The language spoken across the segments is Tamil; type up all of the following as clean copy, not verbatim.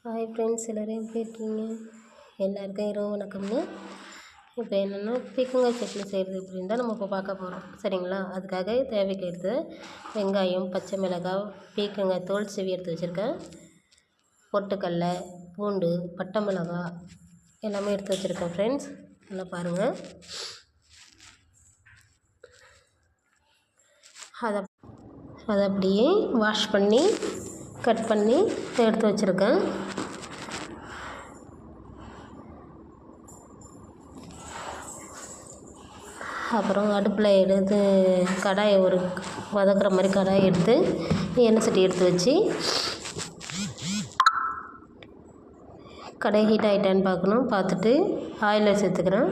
ஹாய் ஃப்ரெண்ட்ஸ், எல்லோரும் எப்படி இருக்கீங்க? எல்லாருக்கும் இரவு வணக்கம்ங்க. இப்போ என்னென்னா பீக்கங்காய் சட்னி செய்கிறது எப்படின்னு தான் நம்ம இப்போ பார்க்க போகிறோம். சரிங்களா? அதுக்காக தேவைக்கு வெங்காயம், பச்சை மிளகாய், பீக்கங்காய் தோல் சீவி எடுத்து வச்சுருக்கேன், பொட்டுக்கடலை, பூண்டு, பட்டை மிளகாய் எல்லாமே எடுத்து வச்சுருக்கேன் ஃப்ரெண்ட்ஸ். நல்லா பாருங்கள். அதை அப்படியே வாஷ் பண்ணி கட் பண்ணி எடுத்து வச்சுருக்கேன். அப்புறம் அடுப்பில் எடுத்து கடாயை ஒரு வதக்குற மாதிரி கடாயை எடுத்து எண்ணெய் சட்டி எடுத்து வச்சு கடாய் ஹீட் ஆகிட்டான்னு பார்க்கணும். பார்த்துட்டு ஆயிலை சேர்த்துக்கிறேன்.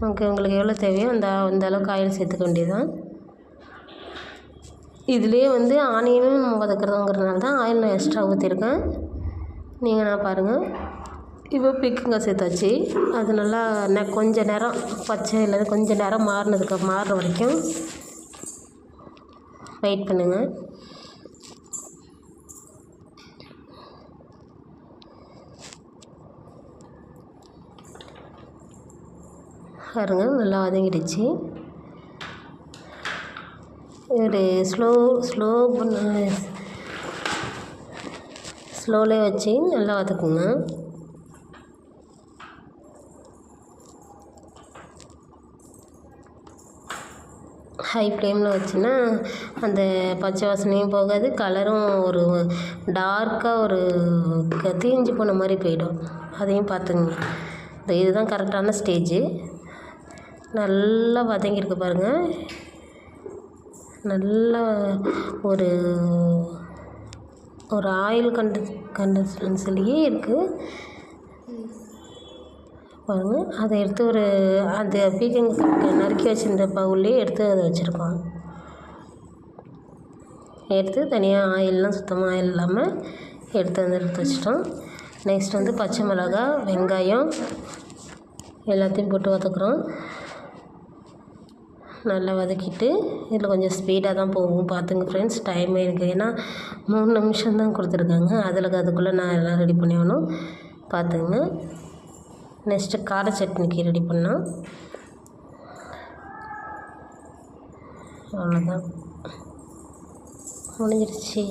உங்களுக்கு எவ்வளோ தேவையோ அந்த அளவுக்கு ஆயில் சேர்த்துக்க வேண்டியதுதான். இதுலேயே ஆனியனும் வதக்குறதுங்கிறதுனால தான் ஆயில் நான் எக்ஸ்ட்ரா ஊற்றிருக்கேன். நான் பாருங்கள். இப்போ பீக்கங்காய் சேர்த்தாச்சு. அது நல்லா கொஞ்சம் நேரம் பச்சையில் கொஞ்சம் நேரம் மாறுற வரைக்கும் வெயிட் பண்ணுங்கள். பாருங்க, நல்லா வதங்கிடுச்சு. ஒரு ஸ்லோலே வச்சு நல்லா வதக்குங்க. ஹை ஃப்ளேமில் வச்சுன்னா அந்த பச்சை வாசனையும் போகாது, கலரும் ஒரு டார்க்காக ஒரு தீஞ்சு போன மாதிரி போயிடும். அதையும் பார்த்துங்க. இதுதான் கரெக்டான ஸ்டேஜு. நல்லா வதங்கியிருக்கு பாருங்கள். நல்லா ஒரு ஆயில் கண்டன்ஸ்லேயே இருக்குது பாருங்கள். அதை எடுத்து அந்த பீக்கங்காய் நறுக்கி வச்சுருந்த பவுல்லையே எடுத்து அதை வச்சுருக்கோம். எடுத்து தனியாக ஆயிலெலாம் சுத்தமாக ஆயில் இல்லாமல் எடுத்து வச்சிட்டோம். நெக்ஸ்ட் பச்சை மிளகாய், வெங்காயம் எல்லாத்தையும் போட்டு வதக்குறோம். நல்லா வதக்கிட்டு இதில் கொஞ்சம் ஸ்பீடாக தான் போகும், பார்த்துங்க ஃப்ரெண்ட்ஸ். டைமே இருக்குது, ஏன்னா 3 நிமிஷம் தான் கொடுத்துருக்காங்க. அதுக்குள்ளே நான் எல்லாம் ரெடி பண்ணிடணும், பார்த்துங்க. நெக்ஸ்ட்டு கார சட்னிக்கு ரெடி பண்ணோம். அவ்வளோதான், முடிஞ்சிருச்சு.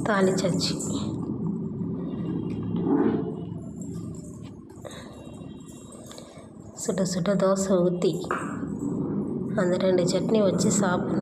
தாளிச்சாச்சு. சுட சுட தோசை ஊற்றி அந்த 2 சட்னி வச்சு சாப்பிடணும்.